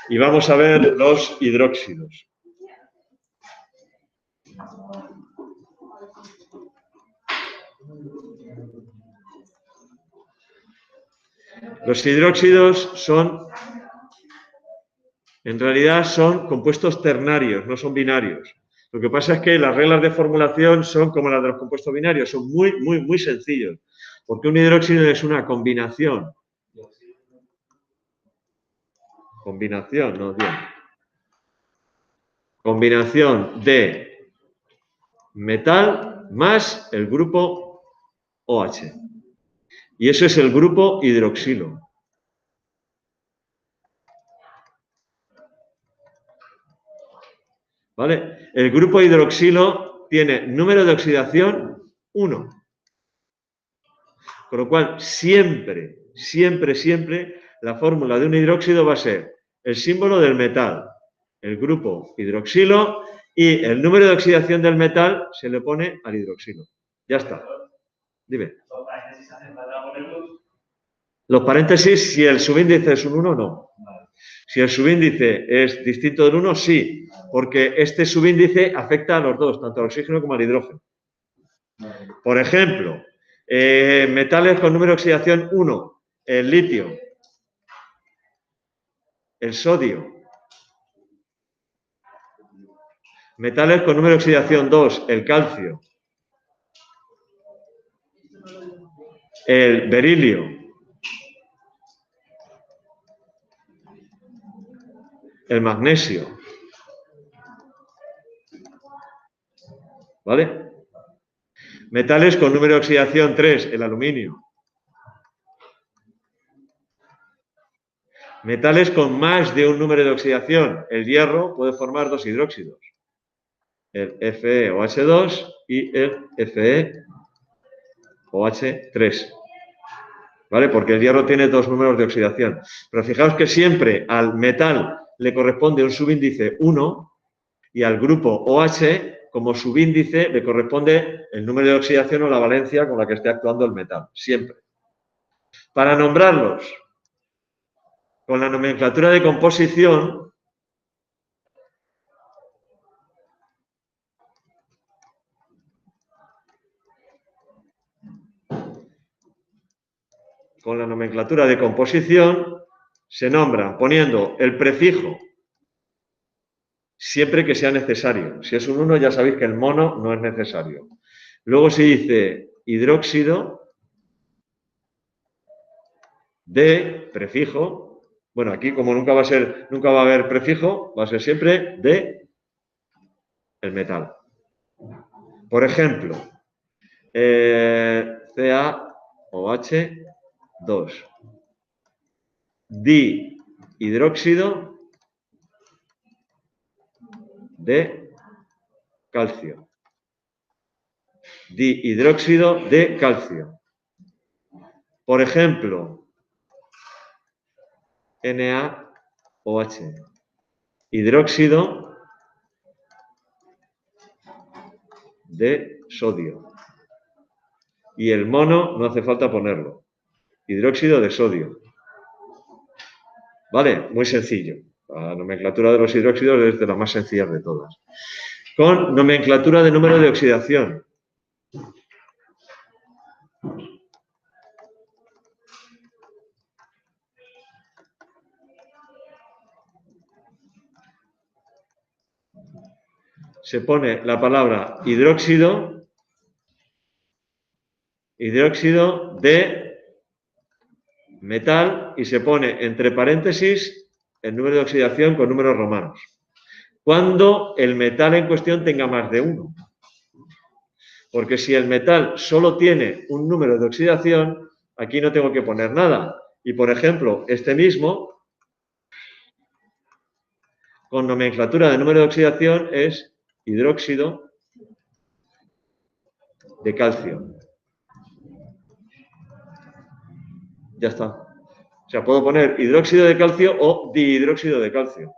y vamos a ver los hidróxidos. Los hidróxidos en realidad son compuestos ternarios, no son binarios. Lo que pasa es que las reglas de formulación son como las de los compuestos binarios, son muy sencillos, porque un hidróxido es una combinación. Combinación de metal más el grupo OH. Y eso es el grupo hidroxilo. ¿Vale? El grupo hidroxilo tiene número de oxidación 1. Con lo cual, siempre, la fórmula de un hidróxido va a ser el símbolo del metal, el grupo hidroxilo, y el número de oxidación del metal se le pone al hidroxilo. Ya está. Dime. Los paréntesis, si el subíndice es un 1, no. Si el subíndice es distinto del 1, sí, porque este subíndice afecta a los dos, tanto al oxígeno como al hidrógeno. Por ejemplo, metales con número de oxidación 1, el litio, el sodio. Metales con número de oxidación 2, el calcio, el berilio, el magnesio. ¿Vale? Metales con número de oxidación 3, el aluminio. Metales con más de un número de oxidación, el hierro puede formar dos hidróxidos, el FeOH2 y el FeOH3. ¿Vale? Porque el hierro tiene dos números de oxidación. Pero fijaos que siempre al metal le corresponde un subíndice 1 y al grupo OH, como subíndice, le corresponde el número de oxidación o la valencia con la que esté actuando el metal. Siempre. Para nombrarlos, con la nomenclatura de composición, se nombra poniendo el prefijo siempre que sea necesario. Si es un 1, ya sabéis que el mono no es necesario. Luego se dice hidróxido de prefijo. Bueno, aquí como nunca va a haber prefijo, va a ser siempre de el metal. Por ejemplo, CaOH2, dihidróxido de calcio. Dihidróxido de calcio. Por ejemplo, NaOH, hidróxido de sodio. Y el mono no hace falta ponerlo. Hidróxido de sodio. ¿Vale? Muy sencillo. La nomenclatura de los hidróxidos es de las más sencillas de todas. Con nomenclatura de número de oxidación. Se pone la palabra hidróxido de metal y se pone entre paréntesis el número de oxidación con números romanos. Cuando el metal en cuestión tenga más de 1. Porque si el metal solo tiene un número de oxidación, aquí no tengo que poner nada. Y, por ejemplo, este mismo, con nomenclatura de número de oxidación, es hidróxido de calcio. Ya está. O sea, puedo poner hidróxido de calcio o dihidróxido de calcio.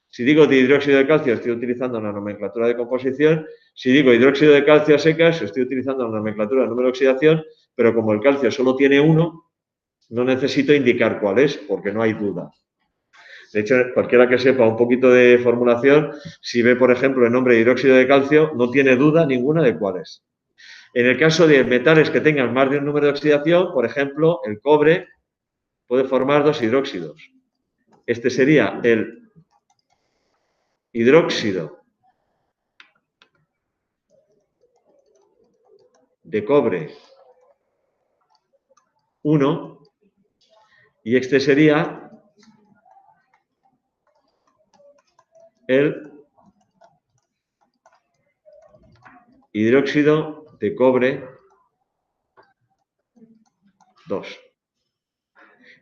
Si digo dihidróxido de calcio, estoy utilizando la nomenclatura de composición. Si digo hidróxido de calcio a secas, estoy utilizando la nomenclatura de número de oxidación, pero como el calcio solo tiene 1, no necesito indicar cuál es, porque no hay duda. De hecho, cualquiera que sepa un poquito de formulación, si ve, por ejemplo, el nombre de hidróxido de calcio, no tiene duda ninguna de cuál es. En el caso de metales que tengan más de un número de oxidación, por ejemplo, el cobre puede formar dos hidróxidos. Este sería el hidróxido de cobre 1 y este sería el hidróxido de cobre 2.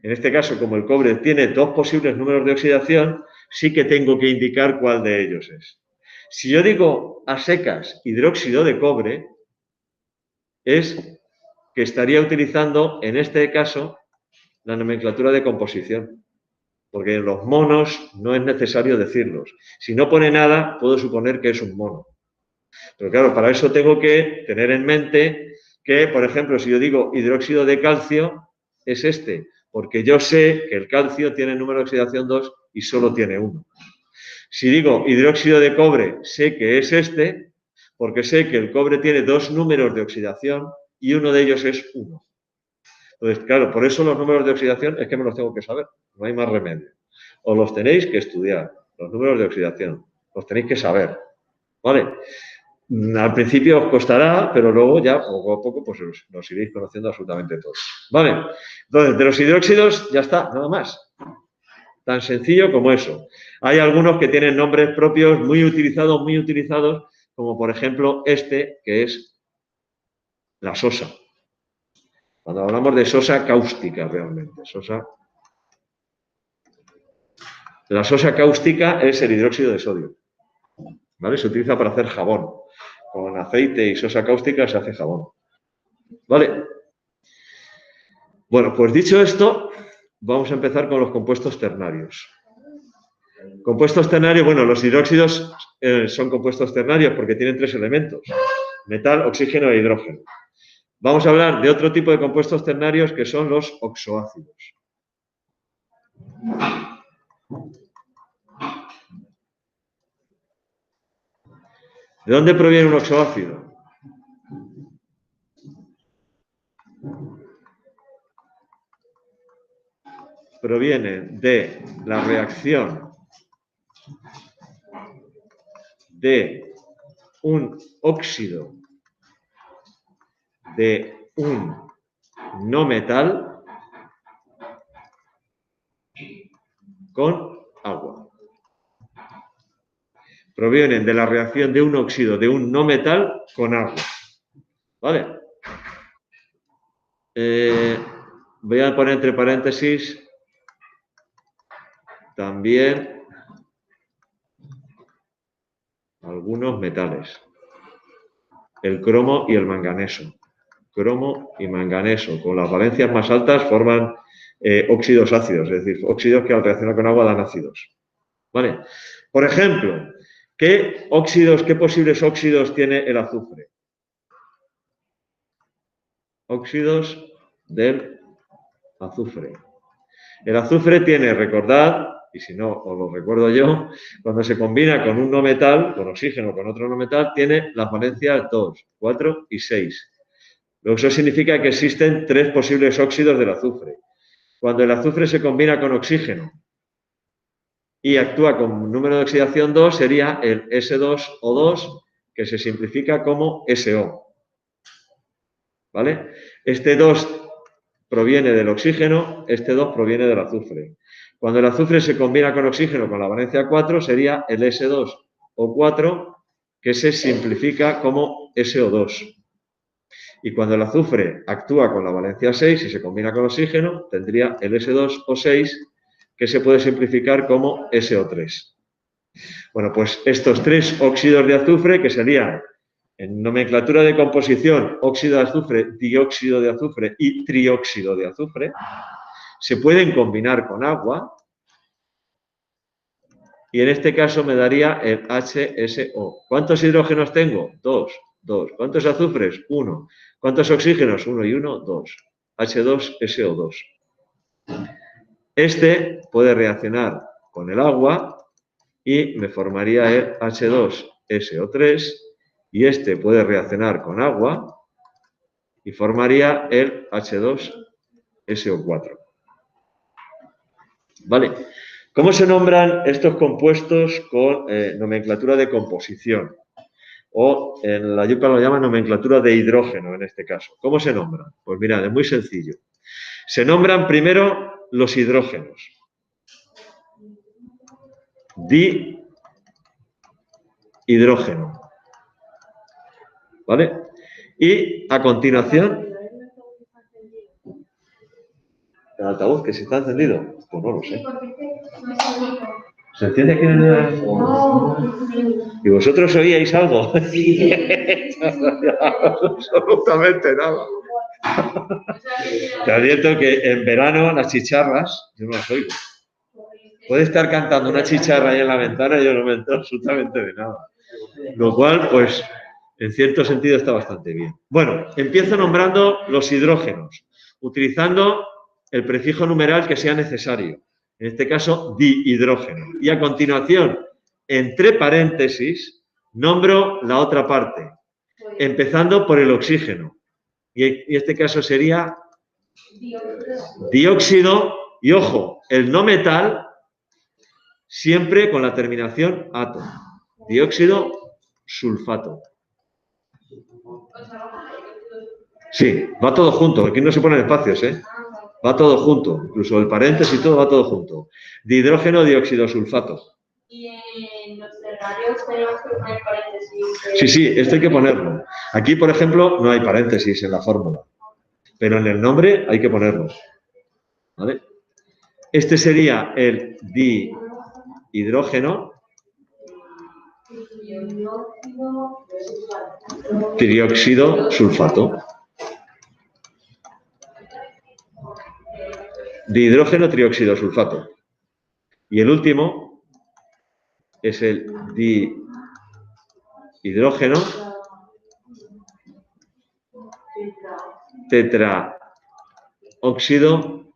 En este caso, como el cobre tiene dos posibles números de oxidación, sí que tengo que indicar cuál de ellos es. Si yo digo a secas hidróxido de cobre, es que estaría utilizando, en este caso, la nomenclatura de composición, porque en los monos no es necesario decirlos. Si no pone nada, puedo suponer que es un mono. Pero claro, para eso tengo que tener en mente que, por ejemplo, si yo digo hidróxido de calcio, es este, porque yo sé que el calcio tiene número de oxidación 2 y solo tiene 1. Si digo hidróxido de cobre, sé que es este, porque sé que el cobre tiene dos números de oxidación y uno de ellos es 1. Entonces, claro, por eso los números de oxidación es que me los tengo que saber, no hay más remedio. Os los tenéis que estudiar, los números de oxidación, los tenéis que saber, ¿vale? Al principio os costará, pero luego ya poco a poco pues los iréis conociendo absolutamente todos. ¿Vale? Entonces, de los hidróxidos ya está, nada más. Tan sencillo como eso. Hay algunos que tienen nombres propios muy utilizados, como por ejemplo este, que es la sosa. Cuando hablamos de sosa cáustica realmente, la sosa cáustica es el hidróxido de sodio. ¿Vale? Se utiliza para hacer jabón. Con aceite y sosa cáustica se hace jabón. ¿Vale? Bueno, pues dicho esto, vamos a empezar con los compuestos ternarios. Compuestos ternarios, bueno, los hidróxidos son compuestos ternarios porque tienen tres elementos: metal, oxígeno e hidrógeno. Vamos a hablar de otro tipo de compuestos ternarios que son los oxoácidos. ¿De dónde proviene un oxoácido? Proviene de la reacción de un óxido de un no metal con agua. Provienen de la reacción de un óxido de un no metal con agua. ¿Vale? Voy a poner entre paréntesis también algunos metales. El cromo y el manganeso. Cromo y manganeso, con las valencias más altas, forman óxidos ácidos, es decir, óxidos que al reaccionar con agua dan ácidos. ¿Vale? Por ejemplo, ¿qué posibles óxidos tiene el azufre? Óxidos del azufre. El azufre tiene, recordad, y si no os lo recuerdo yo, cuando se combina con un no metal, con oxígeno, con otro no metal, tiene las valencias 2, 4 y 6. Eso significa que existen tres posibles óxidos del azufre. Cuando el azufre se combina con oxígeno y actúa con número de oxidación 2, sería el S2O2, que se simplifica como SO. ¿Vale? Este 2 proviene del oxígeno, este 2 proviene del azufre. Cuando el azufre se combina con oxígeno con la valencia 4, sería el S2O4, que se simplifica como SO2. Y cuando el azufre actúa con la valencia 6 y se combina con oxígeno, tendría el S2O6, que se puede simplificar como SO3. Bueno, pues estos tres óxidos de azufre, que serían en nomenclatura de composición óxido de azufre, dióxido de azufre y trióxido de azufre, se pueden combinar con agua y en este caso me daría el HSO. ¿Cuántos hidrógenos tengo? 2. ¿Cuántos azufres? 1. ¿Cuántos oxígenos? 1 y 1, 2. H2SO2. Este puede reaccionar con el agua y me formaría el H2SO3 y este puede reaccionar con agua y formaría el H2SO4. ¿Vale? ¿Cómo se nombran estos compuestos con nomenclatura de composición? O en la YUPA lo llaman nomenclatura de hidrógeno en este caso. ¿Cómo se nombran? Pues mirad, es muy sencillo. Se nombran primero los hidrógenos. Dihidrógeno. ¿Vale? Y a continuación... ¿El altavoz que si está encendido? Pues no lo sé. ¿Se enciende aquí en el...? ¿Y vosotros oíais algo? Sí. Absolutamente nada. Te advierto que en verano las chicharras, yo no las oigo. Puede estar cantando una chicharra ahí en la ventana y yo no me entero absolutamente de nada. Lo cual, pues, en cierto sentido está bastante bien. Bueno, empiezo nombrando los hidrógenos, utilizando el prefijo numeral que sea necesario. En este caso, dihidrógeno. Y a continuación, entre paréntesis, nombro la otra parte, empezando por el oxígeno. Y en este caso sería dióxido, y ojo, el no metal, siempre con la terminación ato. Dióxido sulfato. Sí, va todo junto. Aquí no se ponen espacios, ¿eh? Va todo junto. Incluso el paréntesis y todo va todo junto. Dihidrógeno, dióxido sulfato. Y en los ternarios tenemos que poner paréntesis. Sí, esto hay que ponerlo. Aquí, por ejemplo, no hay paréntesis en la fórmula. Pero en el nombre hay que ponerlo. ¿Vale? Este sería el dihidrógeno. Trióxido sulfato. Dihidrógeno, trióxido sulfato. Y el último es el dihidrógeno tetraóxido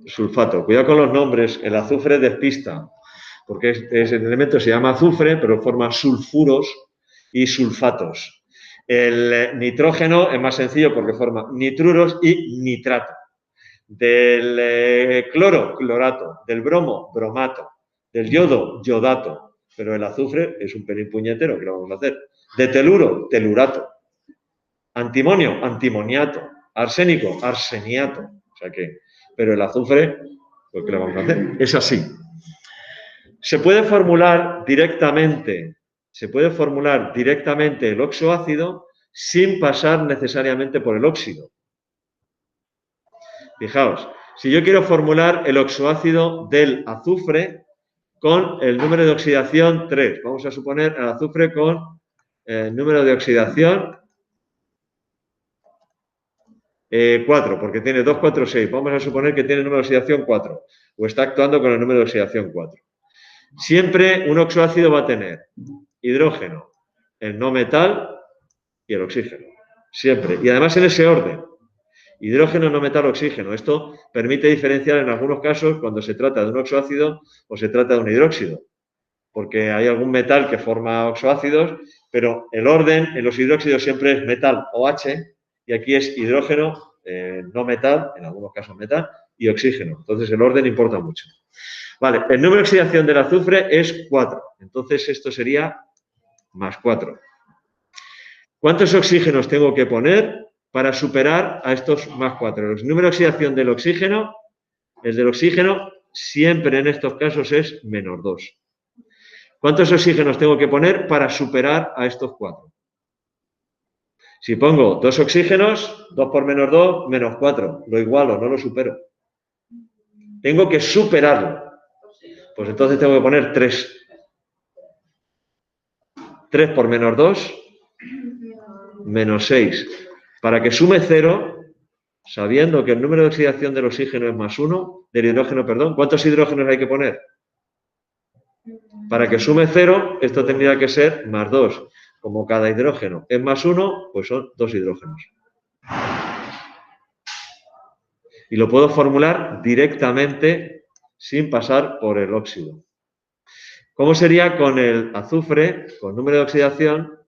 sulfato. Cuidado con los nombres, el azufre despista, porque ese elemento se llama azufre, pero forma sulfuros y sulfatos. El nitrógeno es más sencillo porque forma nitruros y nitrato. Del cloro, clorato. Del bromo, bromato. Del yodo, yodato. Pero el azufre es un pelín puñetero, ¿qué lo vamos a hacer? De teluro, telurato. Antimonio, antimoniato. Arsénico, arseniato. O sea que, pero el azufre, pues ¿qué le vamos a hacer? Es así. Se puede formular directamente el oxoácido sin pasar necesariamente por el óxido. Fijaos, si yo quiero formular el oxoácido del azufre con el número de oxidación 3, vamos a suponer el azufre con el número de oxidación 4, porque tiene 2, 4, 6. Vamos a suponer que tiene el número de oxidación 4 o está actuando con el número de oxidación 4. Siempre un oxoácido va a tener hidrógeno, el no metal y el oxígeno. Siempre. Y además en ese orden. Hidrógeno, no metal, oxígeno. Esto permite diferenciar en algunos casos cuando se trata de un oxoácido o se trata de un hidróxido. Porque hay algún metal que forma oxoácidos, pero el orden en los hidróxidos siempre es metal OH y aquí es hidrógeno, no metal, en algunos casos metal, y oxígeno. Entonces el orden importa mucho. Vale, el número de oxidación del azufre es 4. Entonces esto sería más 4. ¿Cuántos oxígenos tengo que poner para superar a estos más 4? El número de oxidación del oxígeno, el del oxígeno, siempre en estos casos es menos 2. ¿Cuántos oxígenos tengo que poner para superar a estos 4? Si pongo 2 oxígenos, 2 por menos 2, menos 4. Lo igualo, no lo supero. Tengo que superarlo. Pues entonces tengo que poner 3. 3 por menos 2, menos 6. Para que sume 0, sabiendo que el número de oxidación del oxígeno es más 1, del hidrógeno, perdón, ¿cuántos hidrógenos hay que poner? Para que sume 0, esto tendría que ser más 2. Como cada hidrógeno es más 1, pues son 2 hidrógenos. Y lo puedo formular directamente sin pasar por el óxido. ¿Cómo sería con el azufre, con número de oxidación?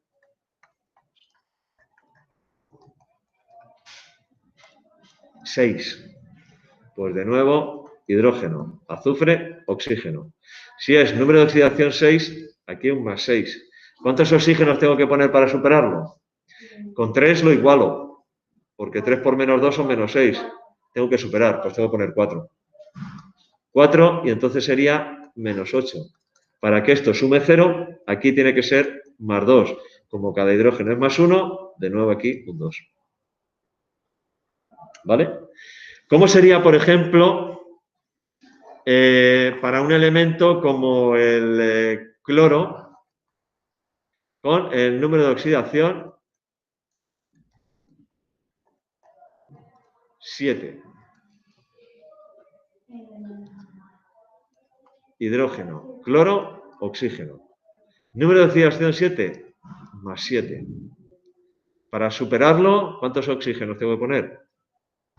6. Pues de nuevo, hidrógeno, azufre, oxígeno. Si es número de oxidación 6, aquí un más 6. ¿Cuántos oxígenos tengo que poner para superarlo? Con 3 lo igualo, porque 3 por menos 2 son menos 6. Tengo que superar, pues tengo que poner 4. 4 y entonces sería menos 8. Para que esto sume 0, aquí tiene que ser más 2. Como cada hidrógeno es más 1, de nuevo aquí un 2. ¿Vale? ¿Cómo sería, por ejemplo, para un elemento como el cloro, con el número de oxidación 7? Hidrógeno, cloro, oxígeno. Número de oxidación 7, más 7. Para superarlo, ¿cuántos oxígenos tengo que poner?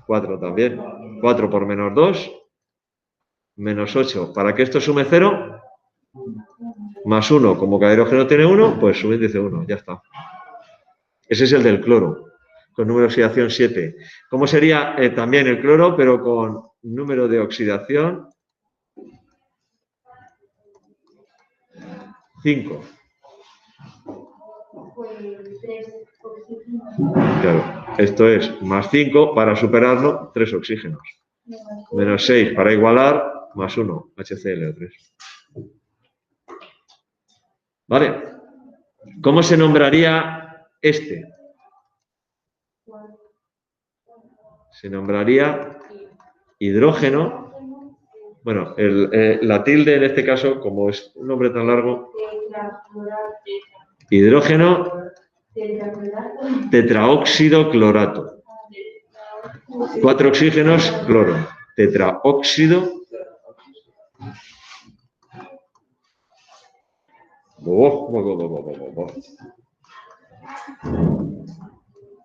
4 también. 4 por menos 2, menos 8. Para que esto sume 0, más 1. Como cada hidrógeno tiene 1, pues su índice 1. Ya está. Ese es el del cloro, con número de oxidación 7. ¿Cómo sería también el cloro, pero con número de oxidación 5? Claro, esto es más 5, para superarlo, 3 oxígenos. Menos 6 para igualar, más 1, HCl3. ¿Vale? ¿Cómo se nombraría este? Se nombraría hidrógeno. Bueno, la tilde en este caso, como es un nombre tan largo, hidrógeno tetraóxido clorato. 4 oxígenos, cloro. Tetraóxido.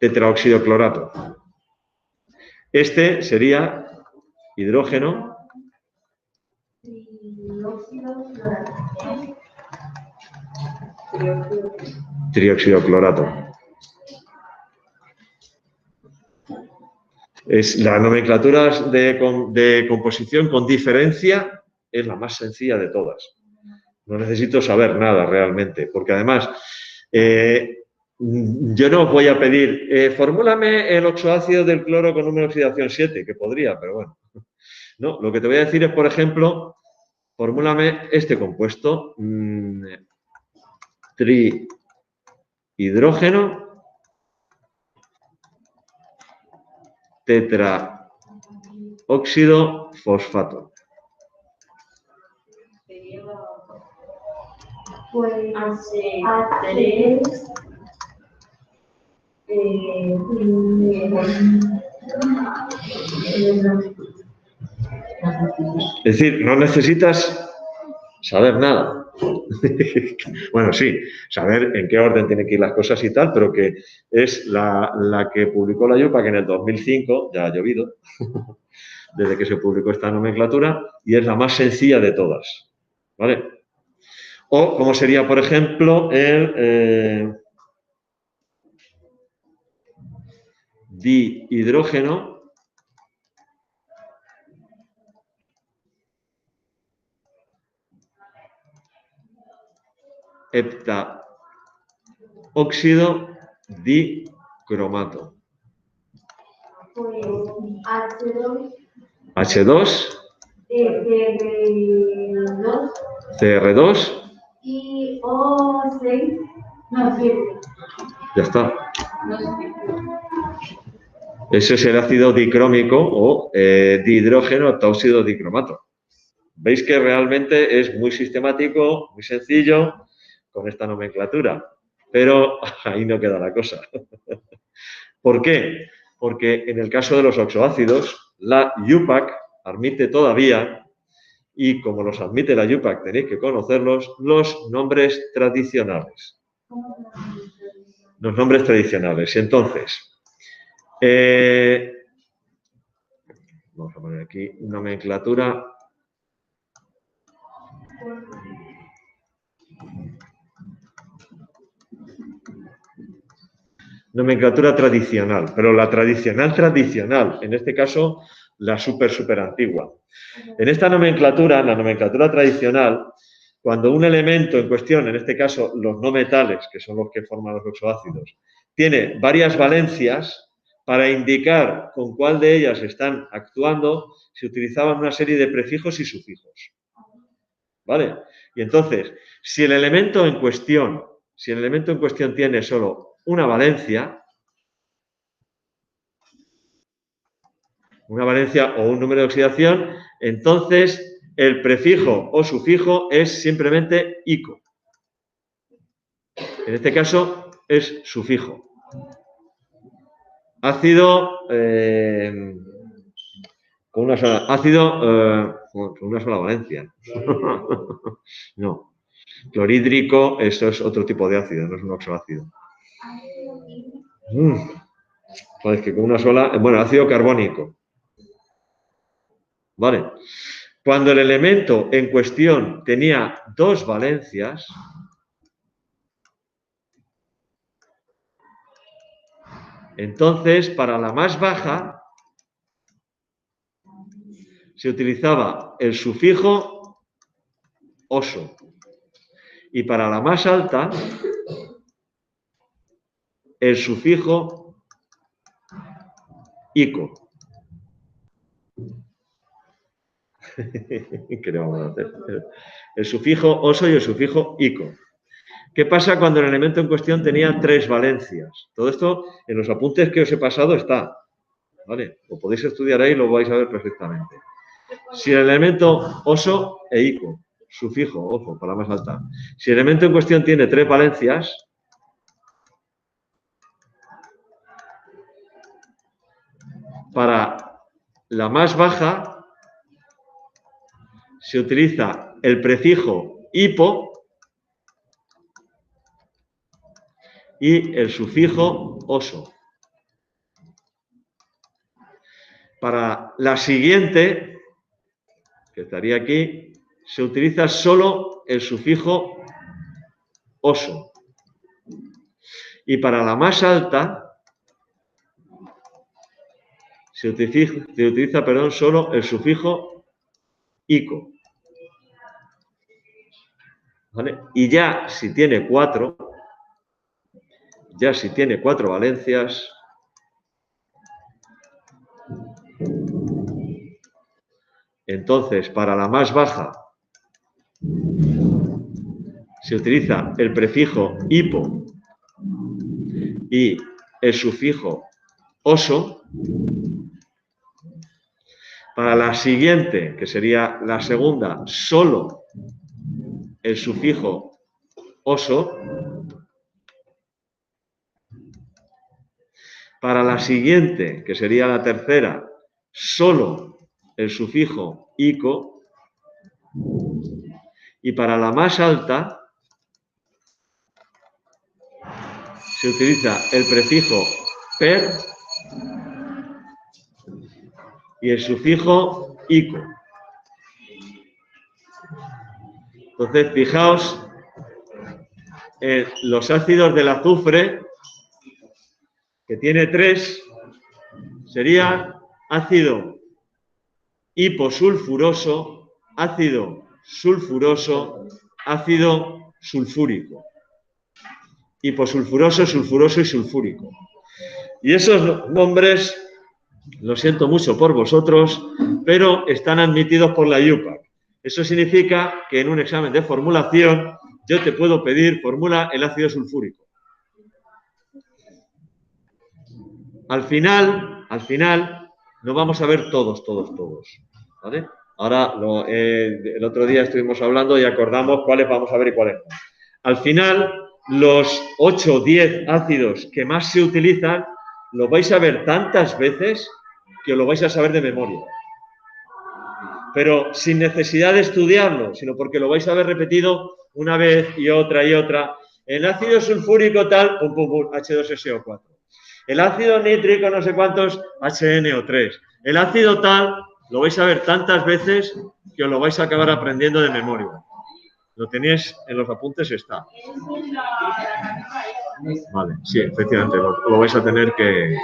Tetraóxido clorato. Este sería hidrógeno trióxido clorato. Es la nomenclatura de composición con diferencia, es la más sencilla de todas. No necesito saber nada realmente, porque además yo no os voy a pedir, formúlame el oxoácido del cloro con número de oxidación 7, que podría, pero bueno. No, lo que te voy a decir es, por ejemplo, formúlame este compuesto, trihidrógeno tetraóxido fosfato. Pues H3 es decir, no necesitas saber nada. Bueno, sí, saber en qué orden tienen que ir las cosas y tal, pero que es la que publicó la IUPAC en el 2005, ya ha llovido, desde que se publicó esta nomenclatura, y es la más sencilla de todas. ¿Vale? O como sería, por ejemplo, el dihidrógeno heptaóxido dicromato. pues H2 H2, CR2 CR2, y O6, no, 7. ya está. No sé. Ese es el ácido dicrómico o dihidrógeno heptaóxido dicromato. Veis que realmente es muy sistemático, muy sencillo con esta nomenclatura, pero ahí no queda la cosa. ¿Por qué? Porque en el caso de los oxoácidos, la IUPAC admite todavía, y como los admite la IUPAC tenéis que conocerlos, los nombres tradicionales. Los nombres tradicionales. Entonces, vamos a poner aquí nomenclatura nomenclatura tradicional, pero la tradicional, en este caso la súper antigua. En esta nomenclatura, en la nomenclatura tradicional, cuando un elemento en cuestión, en este caso los no metales, que son los que forman los oxoácidos, tiene varias valencias, para indicar con cuál de ellas están actuando, se utilizaban una serie de prefijos y sufijos. ¿Vale? Y entonces, si el elemento en cuestión tiene solo una valencia o un número de oxidación, entonces el prefijo o sufijo es simplemente ico. En este caso es sufijo. Ácido con una sola valencia. No. Clorhídrico, eso es otro tipo de ácido, no es un oxoácido. Pues que con una sola, bueno, ácido carbónico. Vale. Cuando el elemento en cuestión tenía dos valencias, entonces para la más baja se utilizaba el sufijo oso y para la más alta el sufijo ico. ¿Qué le vamos a hacer? El sufijo oso y el sufijo ico. ¿Qué pasa cuando el elemento en cuestión tenía tres valencias? Todo esto en los apuntes que os he pasado está. ¿Vale? Lo podéis estudiar ahí y lo vais a ver perfectamente. Si el elemento oso e ico, sufijo, ojo, para la más alta. Si el elemento en cuestión tiene tres valencias, para la más baja se utiliza el prefijo hipo y el sufijo oso. Para la siguiente, que estaría aquí, se utiliza solo el sufijo oso. Y para la más alta se utiliza solo el sufijo ico. ¿Vale? Y ya si tiene cuatro valencias, entonces para la más baja se utiliza el prefijo hipo y el sufijo oso. Para la siguiente, que sería la segunda, solo el sufijo oso. Para la siguiente, que sería la tercera, solo el sufijo ico. Y para la más alta se utiliza el prefijo per y el sufijo ico. Entonces, fijaos, los ácidos del azufre, que tiene tres, sería ácido hiposulfuroso, ácido sulfuroso, ácido sulfúrico. Hiposulfuroso, sulfuroso y sulfúrico. Y esos nombres, lo siento mucho por vosotros, pero están admitidos por la IUPAC. Eso significa que en un examen de formulación yo te puedo pedir, formula el ácido sulfúrico. Al final, no vamos a ver todos. ¿Vale? Ahora, el otro día estuvimos hablando y acordamos cuáles vamos a ver y cuáles no. Al final, los 8 o 10 ácidos que más se utilizan, los vais a ver tantas veces que os lo vais a saber de memoria. Pero sin necesidad de estudiarlo, sino porque lo vais a ver repetido una vez y otra y otra. El ácido sulfúrico tal, pum, pum, pum, H2SO4. El ácido nítrico no sé cuántos, HNO3. El ácido tal, lo vais a ver tantas veces que os lo vais a acabar aprendiendo de memoria. Lo tenéis en los apuntes, está. Vale, sí, efectivamente, lo vais a tener que